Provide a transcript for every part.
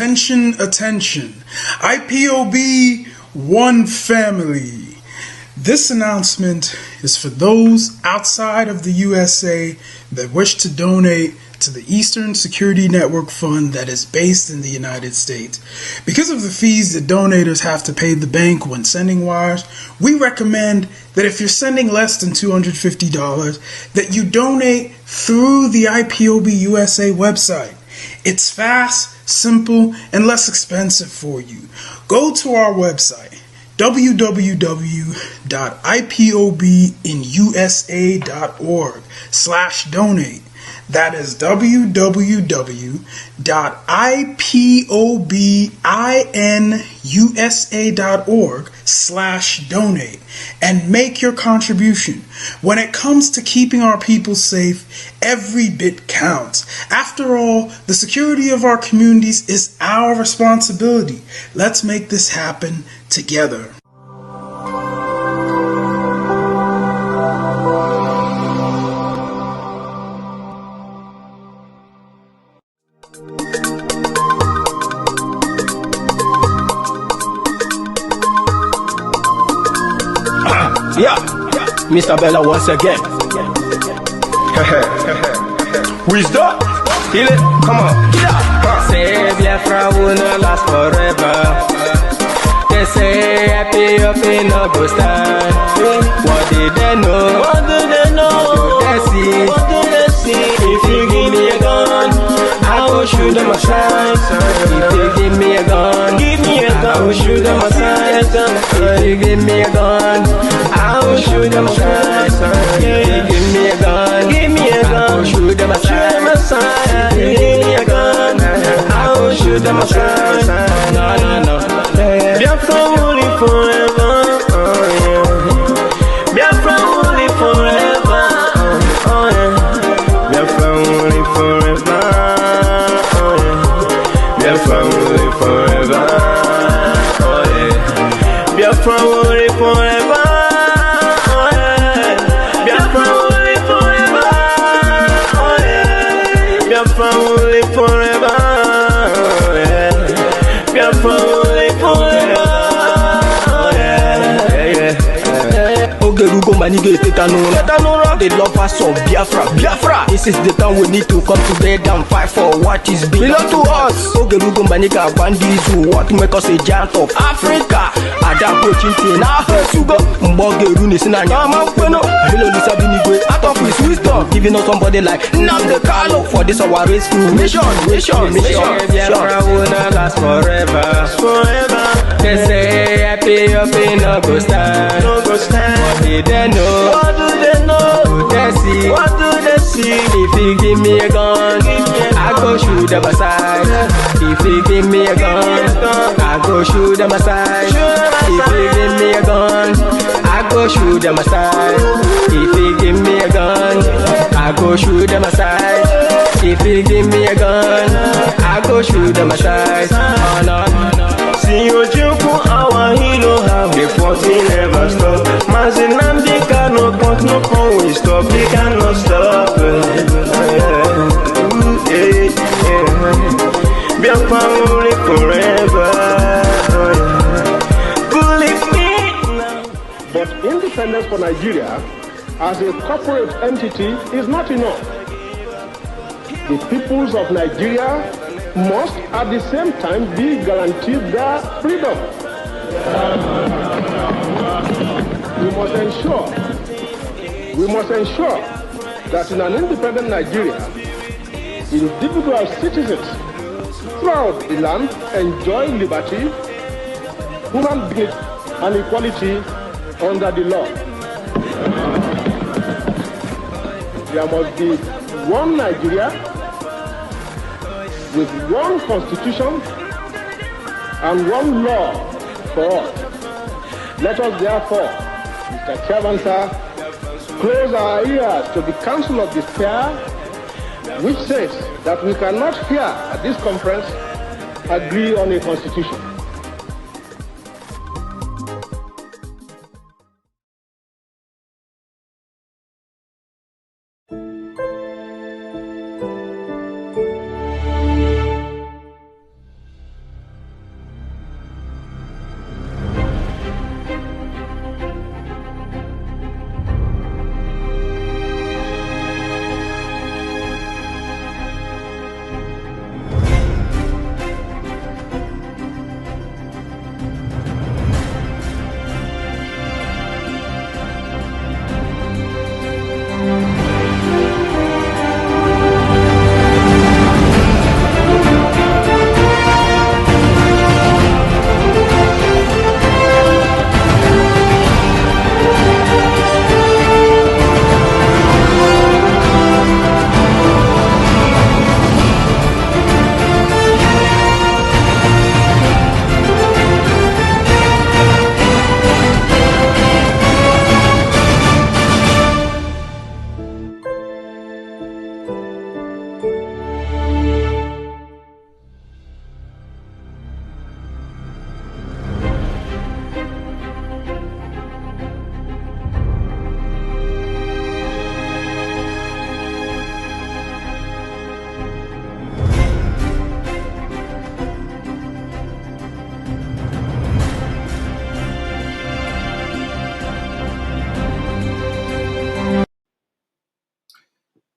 Attention, attention. IPOB One Family. This announcement is for those outside of the USA that wish to donate to the Eastern Security Network Fund that is based in the United States. Because of the fees that donators have to pay the bank when sending wires, we recommend that if you're sending less than $250, that you donate through the IPOB USA website. It's fast, simple, and less expensive for you. Go to our website, www.ipobinusa.org/donate. That is www.ipobinusa.org/donate and make your contribution. When it comes to keeping our people safe, every bit counts. After all, the security of our communities is our responsibility. Let's make this happen together. Yeah, Mr. Bella once again. Wisdom, feel it, come on. Say Biafra will not last forever. They say happy up in no go stand. What did they know? What do they know? What do they see? What do they see? If you give me a gun, I will shoot them aside. If you give me a gun, I will shoot them aside. If you give me a gun, I will shoot them aside. If you give me a gun, I will shoot them aside. If you give me a gun, I will shoot them aside. No. Biafra will live forever. Biafra will live forever. Biafra will live forever. Biafra will live forever. Biafra will live forever. Biafra will live forever. Biafra will live forever. Biafra will live forever. Ogerugo manige tetanura. The lovers of Biafra. This is the time we need to come together and fight for what is belong to us. Ogerugo maniga bandizu, what make us a giant of Africa. Adapro chinti na sugar. Mbogeru ni sinanya makweno. Hello Lisa Binigwe, out of his wisdom, giving us somebody like Naval for this our race to mission. Biafra will not last forever. They say happy up in no go stand. What did they know? What do they know? What do they see? If you give me a gun, I go shoot them aside. If you give me a gun, I go shoot them aside. If you give me a gun, I go shoot them aside. If you give me a gun, I go shoot them aside. If you give me a gun, I go shoot them aside. Oh no. See you Juku, our hero, have the 14 never stop. Mazinamdi cannot put no phone, we stop, we cannot stop. Biafra will live forever. Believe me now. But independence for Nigeria as a corporate entity is not enough. The peoples of Nigeria must at the same time be guaranteed their freedom. We must ensure that in an independent Nigeria, individual citizens throughout the land enjoy liberty, human dignity, and equality under the law. There must be one Nigeria with one constitution and one law for all. Let us therefore, Mr. Chairman, sir, close our ears to the counsel of despair, which says that we cannot here at this conference agree on a constitution.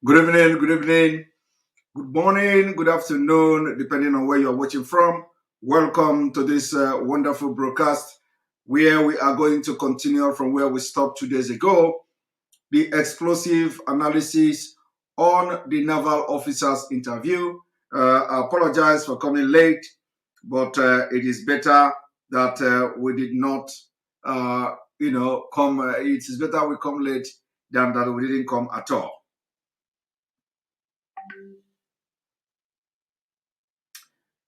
Good evening, good morning, good afternoon, depending on where you're watching from. Welcome to this wonderful broadcast where we are going to continue from where we stopped 2 days ago. The explosive analysis on the naval officer's interview. I apologize for coming late, but it is better that we did not, come. It is better we come late than that we didn't come at all.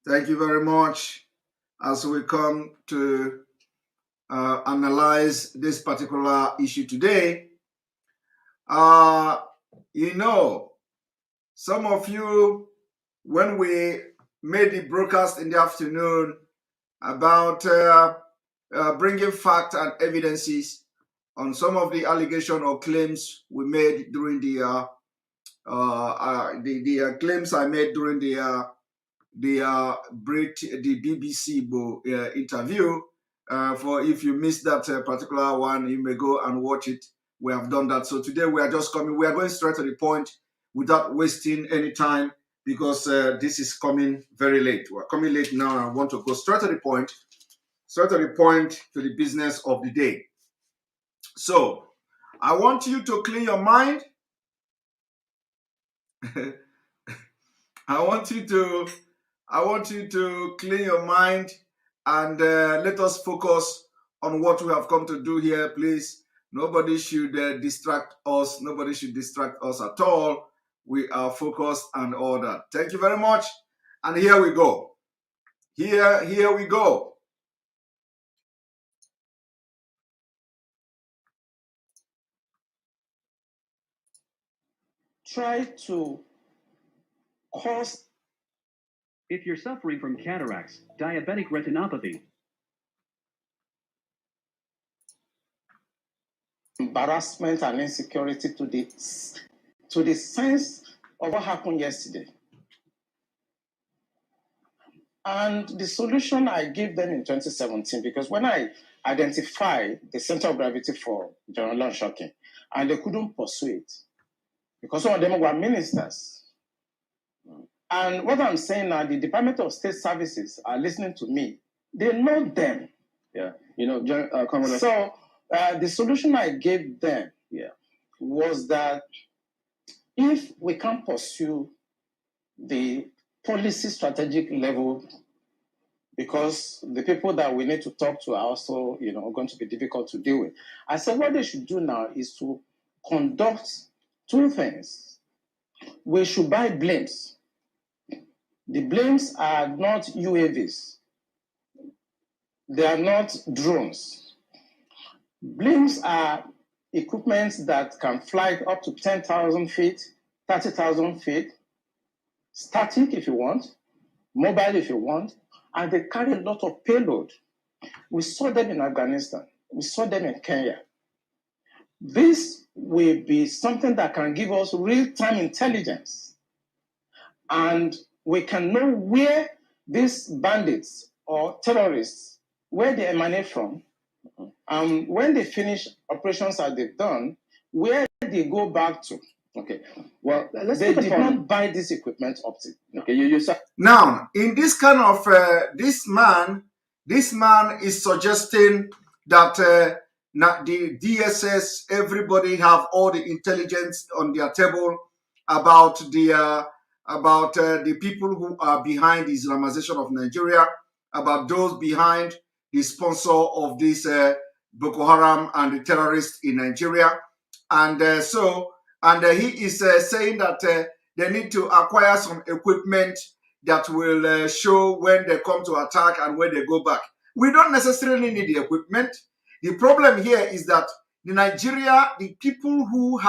Thank you very much. As we come to analyze this particular issue today, some of you, when we made the broadcast in the afternoon about bringing facts and evidences on some of the allegation or claims we made during the claims I made during the BBC interview. For if you missed that particular one, you may go and watch it. We have done that. So today we are just coming. We are going straight to the point without wasting any time because this is coming very late. We're coming late now. And I want to go straight to the point. Straight to the point, to the business of the day. So I want you to clean your mind. I want you to clear your mind and let us focus on what we have come to do here, please. Nobody should distract us. Nobody should distract us at all. We are focused and all that. Thank you very much. And here we go. Here we go. Try to cause. If you're suffering from cataracts, diabetic retinopathy, embarrassment and insecurity to the sense of what happened yesterday. And the solution I gave them in 2017, because when I identified the center of gravity for General Shocking, and they couldn't pursue it, because some of them were ministers. And what I'm saying now, the Department of State Services are listening to me. They know them. Yeah. So the solution I gave them was that if we can't pursue the policy strategic level, because the people that we need to talk to are also, going to be difficult to deal with. I said what they should do now is to conduct two things. We should buy blimps. The blimps are not UAVs. They are not drones. Blimps are equipment that can fly up to 10,000 feet, 30,000 feet, static if you want, mobile if you want, and they carry a lot of payload. We saw them in Afghanistan. We saw them in Kenya. This will be something that can give us real-time intelligence. And we can know where these bandits or terrorists, where they emanate from, and when they finish operations that they've done, where they go back to. Okay. Well, they did not buy this equipment up to. Okay, Now, in this kind of this man is suggesting that the DSS, everybody have all the intelligence on their table about the people who are behind the Islamization of Nigeria, about those behind the sponsor of this Boko Haram and the terrorists in Nigeria. And he is saying that they need to acquire some equipment that will show when they come to attack and when they go back. We don't necessarily need the equipment. The problem here is that the people who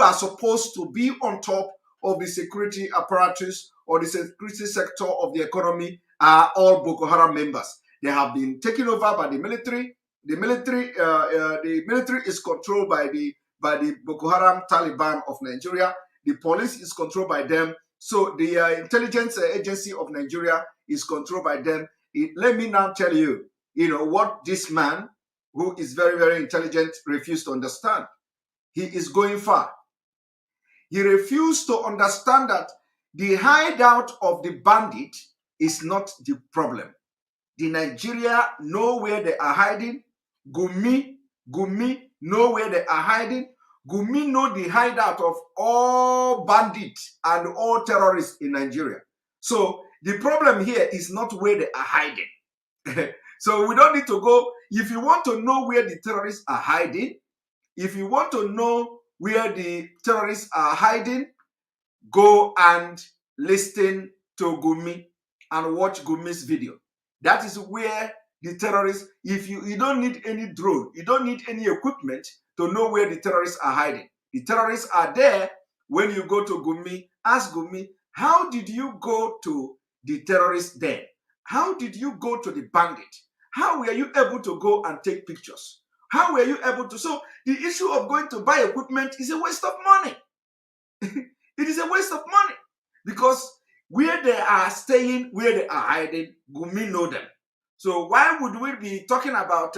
are supposed to be on top of the security apparatus or the security sector of the economy are all Boko Haram members. They have been taken over by the military. The military is controlled by the Boko Haram Taliban of Nigeria. The police is controlled by them. So the intelligence agency of Nigeria is controlled by them. Let me now tell you, what this man, who is very, very intelligent, refused to understand. He is going far. He refused to understand that the hideout of the bandit is not the problem. The Nigeria know where they are hiding. Gumi know where they are hiding. Gumi know the hideout of all bandits and all terrorists in Nigeria. So the problem here is not where they are hiding. So we don't need to go. If you want to know where the terrorists are hiding, if you want to know where the terrorists are hiding, go and listen to Gumi and watch Gumi's video. That is where the terrorists, if you don't need any drone, you don't need any equipment to know where the terrorists are hiding. The terrorists are there. When you go to Gumi, ask Gumi, how did you go to the terrorists there? How did you go to the bandit? How were you able to go and take pictures? How were you able to? So the issue of going to buy equipment is a waste of money. It is a waste of money because where they are staying, where they are hiding, Gumi know them. So why would we be talking about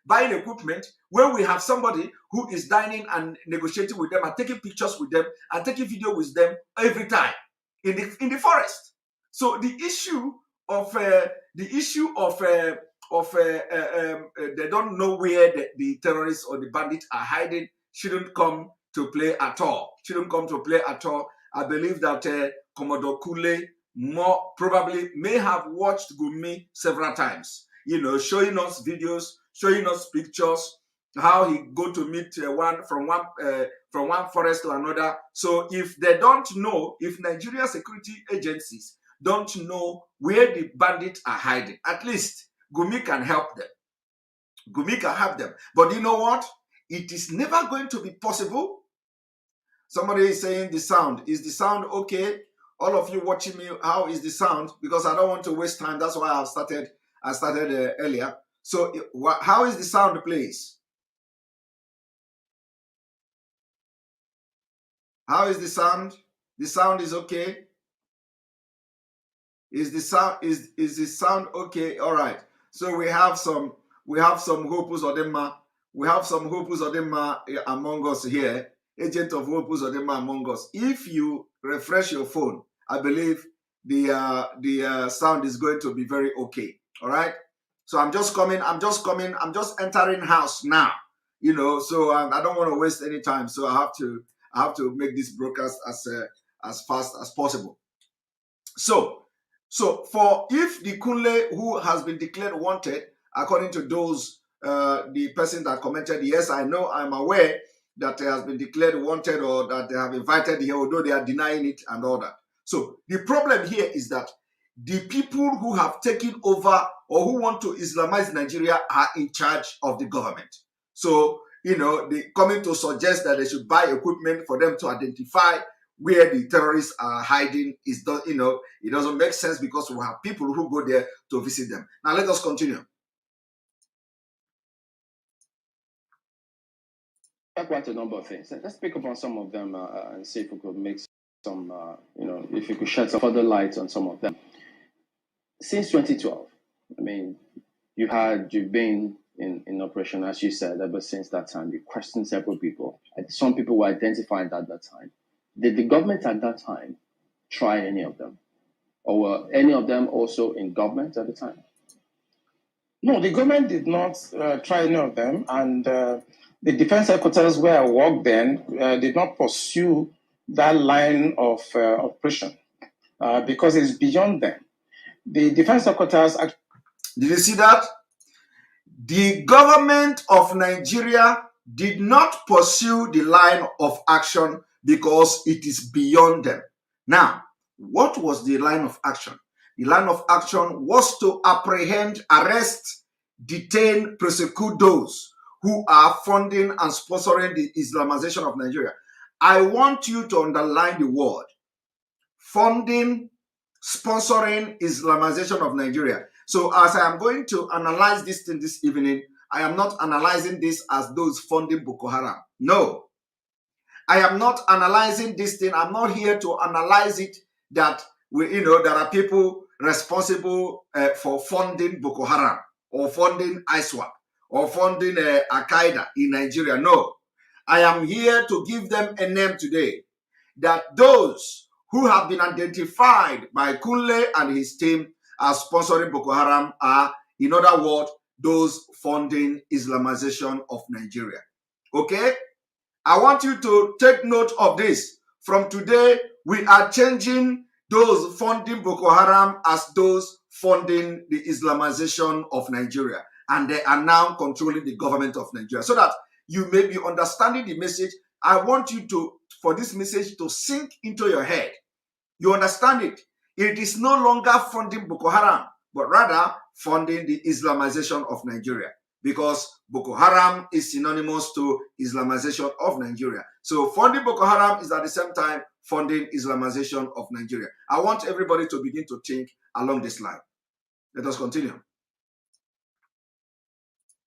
buying equipment when we have somebody who is dining and negotiating with them and taking pictures with them and taking video with them every time in the forest? So the issue of they don't know where the terrorists or the bandits are hiding shouldn't come to play at all. Shouldn't come to play at all. I believe that Commodore Kunle more probably may have watched Gumi several times. You know, showing us videos, showing us pictures, how he go to meet from one forest to another. So if they don't know, if Nigeria security agencies don't know where the bandits are hiding, at least Gumi can help them. Gumi can help them. But you know what? It is never going to be possible. Somebody is saying the sound. Is the sound okay? All of you watching me, how is the sound? Because I don't want to waste time. That's why I started earlier. So how is the sound, please? How is the sound? The sound is okay. Is the sound okay? All right. So we have some Hopus Odema. We have some Hopus Odema among us here. Agent of Hopus Odema among us. If you refresh your phone, I believe the sound is going to be very okay. All right. So I'm just entering house now. You know, so I don't want to waste any time. So I have to make this broadcast as fast as possible. So for if the Kunle who has been declared wanted, according to those the person that commented, yes, I know, I'm aware that has been declared wanted or that they have invited here, although they are denying it and all that. So the problem here is that the people who have taken over or who want to Islamize Nigeria are in charge of the government. So, you know, they coming to suggest that they should buy equipment for them to identify where the terrorists are hiding is, you know, it doesn't make sense because we have people who go there to visit them. Now let us continue. Quite a number of things. Let's pick up on some of them and see if we could make some, you know, if you could shed some further light on some of them. Since 2012, I mean, you've been in operation, as you said, ever since that time. You questioned several people. Some people were identified at that time. Did the government at that time try any of them? Or were any of them also in government at the time? No, the government did not try any of them. And the defense headquarters where I worked then did not pursue that line of operation because it's beyond them. The defense headquarters... Did you see that? The government of Nigeria did not pursue the line of action because it is beyond them. Now, what was the line of action? The line of action was to apprehend, arrest, detain, prosecute those who are funding and sponsoring the Islamization of Nigeria. I want you to underline the word funding, sponsoring Islamization of Nigeria. So as I am going to analyze this thing this evening, I am not analyzing this as those funding Boko Haram. No. I am not analyzing this thing. I'm not here to analyze it that there are people responsible for funding Boko Haram or funding ISWAP or funding Al-Qaeda in Nigeria. No. I am here to give them a name today. that those who have been identified by Kunle and his team as sponsoring Boko Haram are, in other words, those funding Islamization of Nigeria. Okay? I want you to take note of this. From today, we are changing those funding Boko Haram as those funding the Islamization of Nigeria. And they are now controlling the government of Nigeria. So that you may be understanding the message. I want you for this message to sink into your head. You understand it? It is no longer funding Boko Haram, but rather funding the Islamization of Nigeria, because Boko Haram is synonymous to Islamization of Nigeria. So funding Boko Haram is at the same time funding Islamization of Nigeria. I want everybody to begin to think along this line. Let us continue.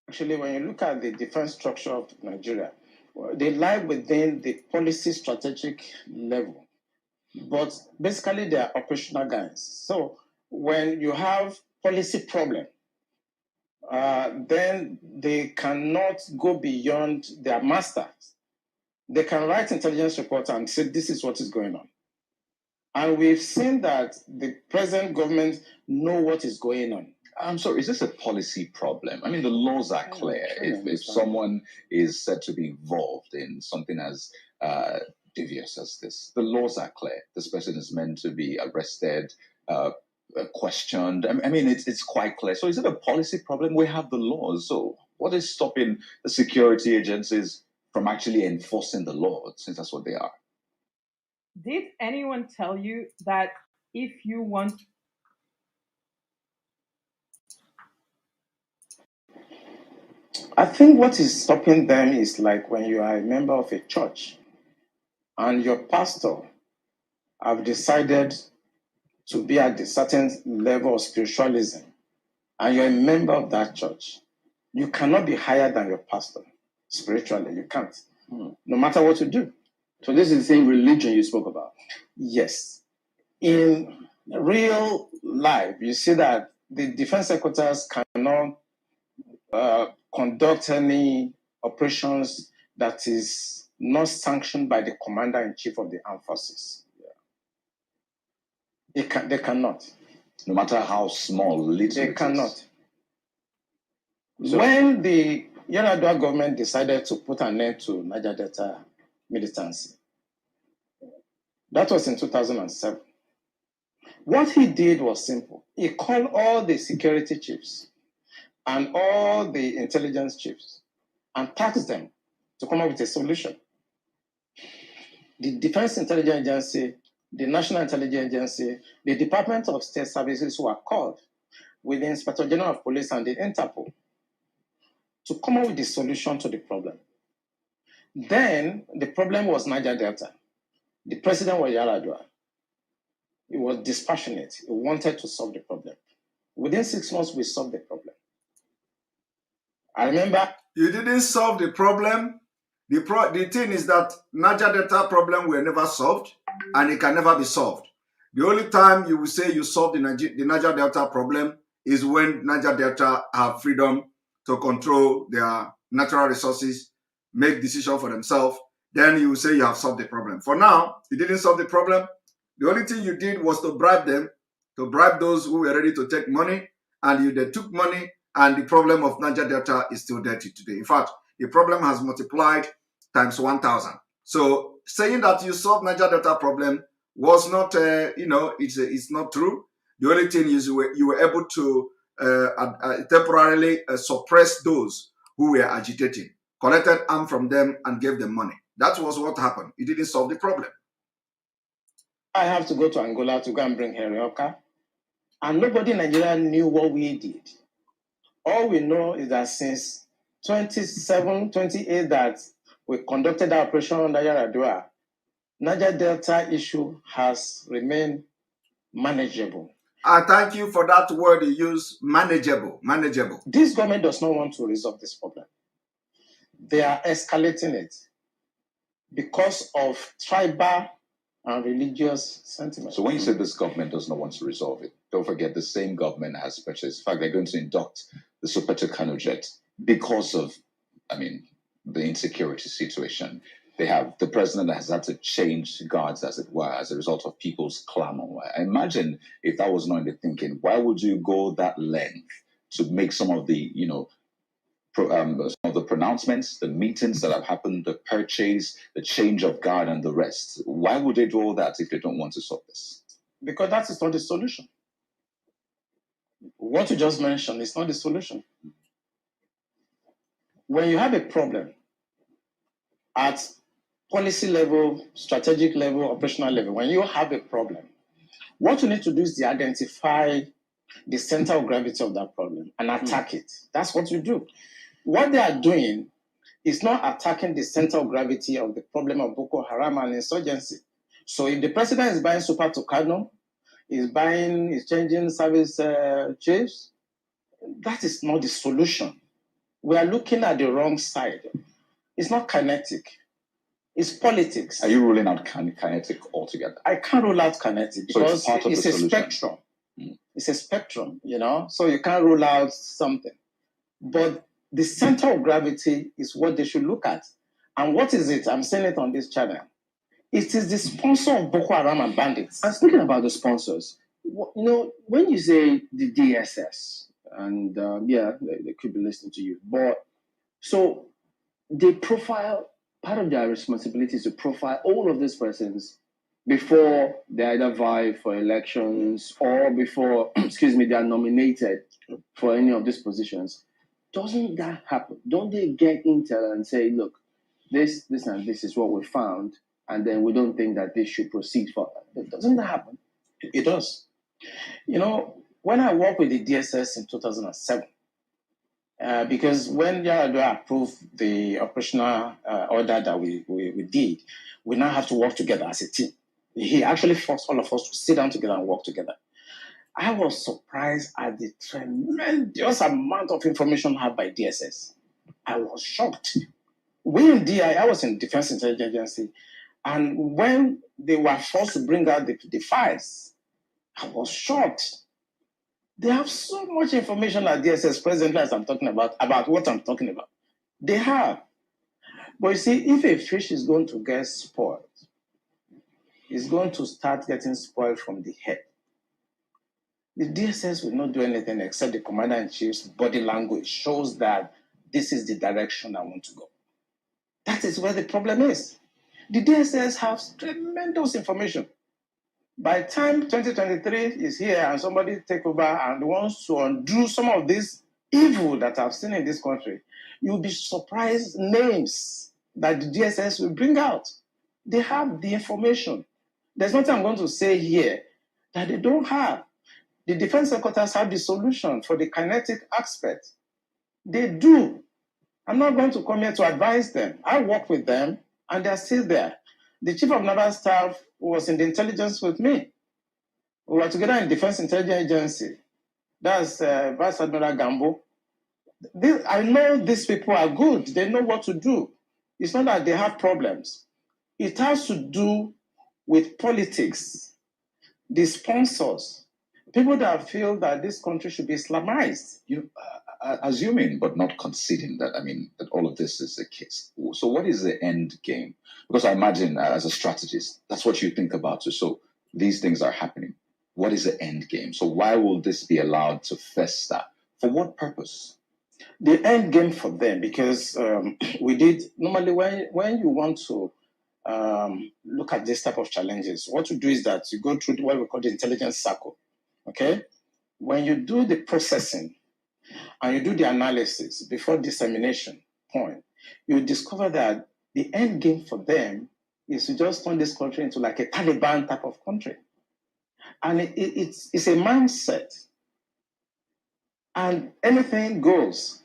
Actually, when you look at the defense structure of Nigeria, they lie within the policy strategic level, but basically they are operational guys. So when you have policy problem, then they cannot go beyond their masters. They can write intelligence reports and say this is what is going on. And we've seen that the present government know what is going on. I'm sorry, is this a policy problem? I mean, the laws are clear. If someone is said to be involved in something as devious as this, the laws are clear. This person is meant to be arrested, questioned. I mean, it's quite clear. So is it a policy problem? We have the laws. So what is stopping the security agencies from actually enforcing the law, since that's what they are? Did anyone tell you that if you want... I think what is stopping them is like when you are a member of a church and your pastor have decided to be at a certain level of spiritualism and you're a member of that church. You cannot be higher than your pastor spiritually. You can't, no matter what you do. So this is the same religion you spoke about? Yes. In real life, you see that the defense headquarters cannot conduct any operations that is not sanctioned by the commander-in-chief of the armed forces. They cannot. No matter how small, little they cannot. So, when the Yar'Adua government decided to put an end to Niger Delta militancy, that was in 2007. What he did was simple. He called all the security chiefs and all the intelligence chiefs and tasked them to come up with a solution. The Defense Intelligence Agency, the National Intelligence Agency, the Department of State Services were called with the Inspector General of Police and the Interpol to come up with the solution to the problem. Then the problem was Niger Delta. The president was Yar'Adua. He was dispassionate. He wanted to solve the problem. Within 6 months, we solved the problem. I remember... You didn't solve the problem. The thing is that Niger Delta problem were never solved, and it can never be solved. The only time you will say you solved the Niger Delta problem is when Niger Delta have freedom to control their natural resources, make decisions for themselves. Then you will say you have solved the problem. For now, you didn't solve the problem. The only thing you did was to bribe them, to bribe those who were ready to take money, and they took money, and the problem of Niger Delta is still there today. In fact, the problem has multiplied times 1,000. So saying that you solved Niger Delta problem was not, it's not true. The only thing is you were able to temporarily suppress those who were agitating, collected arms from them and gave them money. That was what happened. It didn't solve the problem. I have to go to Angola to go and bring Herioka. And nobody in Nigeria knew what we did. All we know is that since 27, 28 that we conducted our operation under Yar'Adua, Niger Delta issue has remained manageable. I thank you for that word you use, manageable, manageable. This government does not want to resolve this problem. They are escalating it because of tribal and religious sentiment. So when you say this government does not want to resolve it, don't forget the same government has purchased. In fact, they're going to induct the Sopeto Kano jet because of, the insecurity situation. They have the president has had to change guards, as it were, as a result of people's clamor. I imagine if that was not in the thinking, why would you go that length to make some of the, some of the pronouncements, the meetings that have happened, the purchase, the change of guard, and the rest? Why would they do all that if they don't want to solve this? Because that is not the solution. What you just mentioned is not the solution. When you have a problem at policy level, strategic level, operational level, when you have a problem, what you need to do is to identify the center of gravity of that problem and attack it. That's what you do. What they are doing is not attacking the center of gravity of the problem of Boko Haram and insurgency. So if the president is buying Super Tucano, is changing service chiefs, that is not the solution. We are looking at the wrong side. It's not kinetic. It's politics. Are you ruling out kinetic altogether? I can't rule out kinetic because so it's a spectrum. It's a spectrum, so you can't rule out something. But the center of gravity is what they should look at. And what is it? I'm saying it on this channel. It is the sponsor of Boko Haram and bandits. I'm speaking about the sponsors. When you say the DSS, and they could be listening to you, but so they profile, part of their responsibility is to profile all of these persons before they either vie for elections or before, they are nominated for any of these positions. Doesn't that happen? Don't they get intel and say, look, this and this is what we found, and then we don't think that this should proceed further? Doesn't that happen? It does. When I worked with the DSS in 2007, because when Yar'Adua approved the operational order that we did, we now have to work together as a team. He actually forced all of us to sit down together and work together. I was surprised at the tremendous amount of information had by DSS. I was shocked. We in DI, I was in Defense Intelligence Agency, and when they were forced to bring out the files, I was shocked. They have so much information at DSS presently as I'm talking about what I'm talking about. They have. But you see, if a fish is going to get spoiled, it's going to start getting spoiled from the head. The DSS will not do anything except the Commander-in-Chief's body language shows that this is the direction I want to go. That is where the problem is. The DSS has tremendous information. By the time 2023 is here and somebody take over and wants to undo some of this evil that I've seen in this country, you'll be surprised names that the DSS will bring out. They have the information. There's nothing I'm going to say here that they don't have. The defense headquarters have the solution for the kinetic aspect. They do. I'm not going to come here to advise them. I work with them and they're still there. The chief of naval staff was in the intelligence with me. We were together in Defense Intelligence Agency. That's Vice Admiral Gambo. I know these people are good. They know what to do. It's not that they have problems. It has to do with politics, the sponsors, people that feel that this country should be Islamized. Assuming but not conceding that, that all of this is the case. So what is the end game? Because I imagine as a strategist, that's what you think about. So these things are happening. What is the end game? So why will this be allowed to fester? For what purpose? The end game for them, because normally when you want to look at this type of challenges, what you do is that you go through what we call the intelligence circle. Okay? When you do the processing and you do the analysis before dissemination point, you discover that the end game for them is to just turn this country into like a Taliban type of country. And it's a mindset. And anything goes.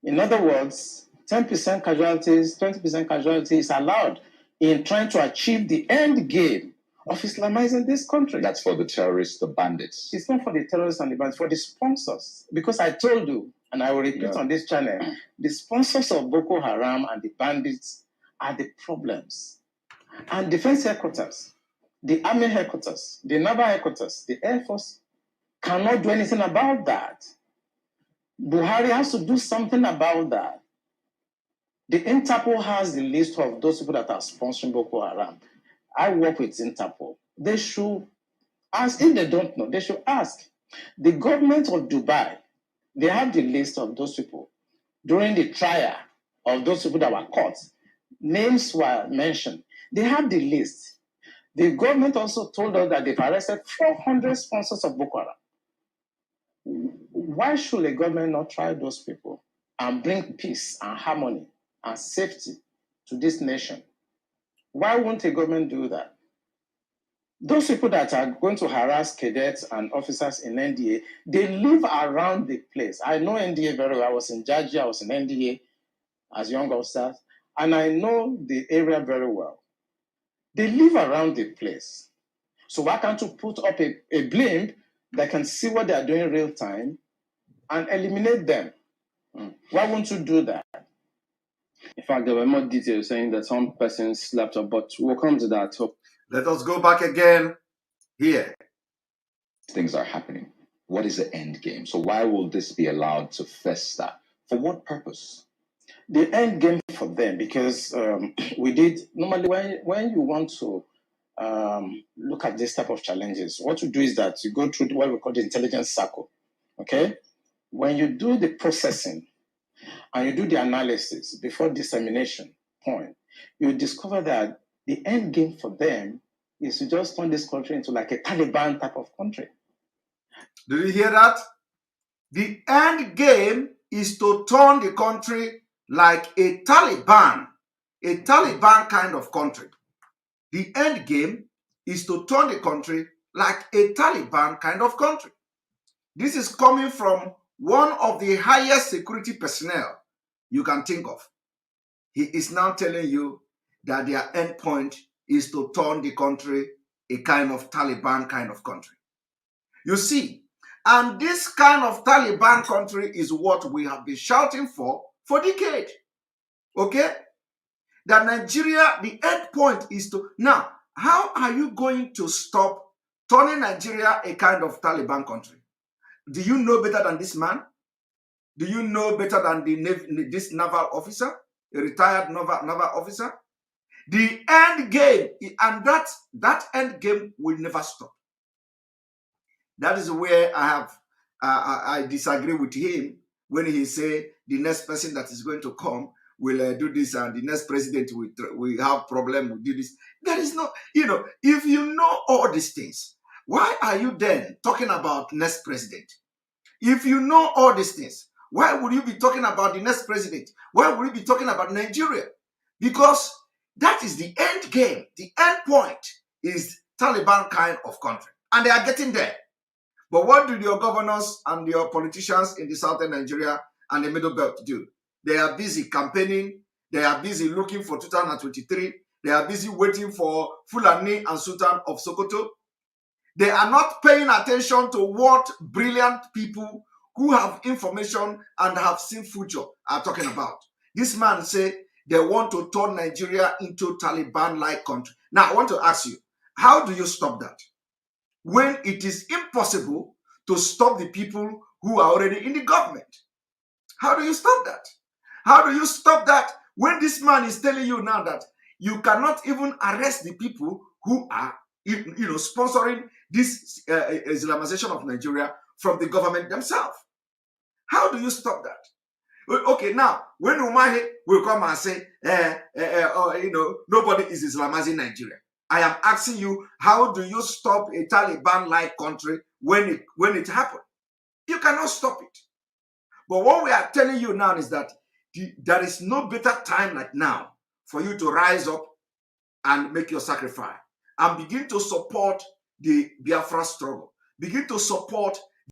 In other words, 10% casualties, 20% casualties is allowed in trying to achieve the end game of Islamizing this country. That's for the terrorists, the bandits. It's not for the terrorists and the bandits, for the sponsors. Because I told you, and I will repeat on this channel, the sponsors of Boko Haram and the bandits are the problems. And defense headquarters, the army headquarters, the naval headquarters, the air force cannot do anything about that. Buhari has to do something about that. The Interpol has the list of those people that are sponsoring Boko Haram. I work with Interpol. They should ask. If they don't know, they should ask. The government of Dubai, they have the list of those people. During the trial of those people that were caught, names were mentioned. They have the list. The government also told us that they've arrested 400 sponsors of Boko Haram. Why should a government not try those people and bring peace and harmony and safety to this nation? Why won't a government do that? Those people that are going to harass cadets and officers in NDA, they live around the place. I know NDA very well. I was in Georgia, I was in NDA as young officers, and I know the area very well. They live around the place. So why can't you put up a blimp that can see what they are doing in real time and eliminate them? Why won't you do that? In fact, there were more details saying that some persons slept up, but we'll come to that. So let us go back again here. Things are happening. What is the end game? So why will this be allowed to fester? For what purpose? The end game for them, because we did, normally when you want to look at this type of challenges, what you do is that you go through what we call the intelligence circle, okay? When you do the processing and you do the analysis before dissemination point, you discover that the end game for them is to just turn this country into like a Taliban type of country. Do you hear that? The end game is to turn the country like a Taliban kind of country. The end game is to turn the country like a Taliban kind of country. This is coming from one of the highest security personnel you can think of. He is now telling you that their end point is to turn the country a kind of Taliban kind of country. You see, and this kind of Taliban country is what we have been shouting for decades. Okay? That Nigeria, the end point is to... Now, how are you going to stop turning Nigeria a kind of Taliban country? Do you know better than this man? Do you know better than this naval officer, a retired naval officer? The end game, and that end game will never stop. That is where I disagree with him when he say the next person that is going to come will do this, and the next president will have problem with do this. There is no, if you know all these things, why are you then talking about next president? If you know all these things, why would you be talking about the next president? Why would you be talking about Nigeria? Because that is the end game. The end point is Taliban kind of country. And they are getting there. But what do your governors and your politicians in the southern Nigeria and the middle belt do? They are busy campaigning. They are busy looking for 2023. They are busy waiting for Fulani and Sultan of Sokoto. They are not paying attention to what brilliant people who have information and have seen future are talking about. This man say they want to turn Nigeria into Taliban-like country. Now, I want to ask you, how do you stop that? When it is impossible to stop the people who are already in the government. How do you stop that? How do you stop that when this man is telling you now that you cannot even arrest the people who are sponsoring this Islamization of Nigeria from the government themselves? How do you stop that? Okay, now, when Umahi will come and say, nobody is Islamizing Nigeria. I am asking you, how do you stop a Taliban-like country when it happened? You cannot stop it. But what we are telling you now is that there is no better time like now for you to rise up and make your sacrifice and begin to support the Biafra struggle. Begin to support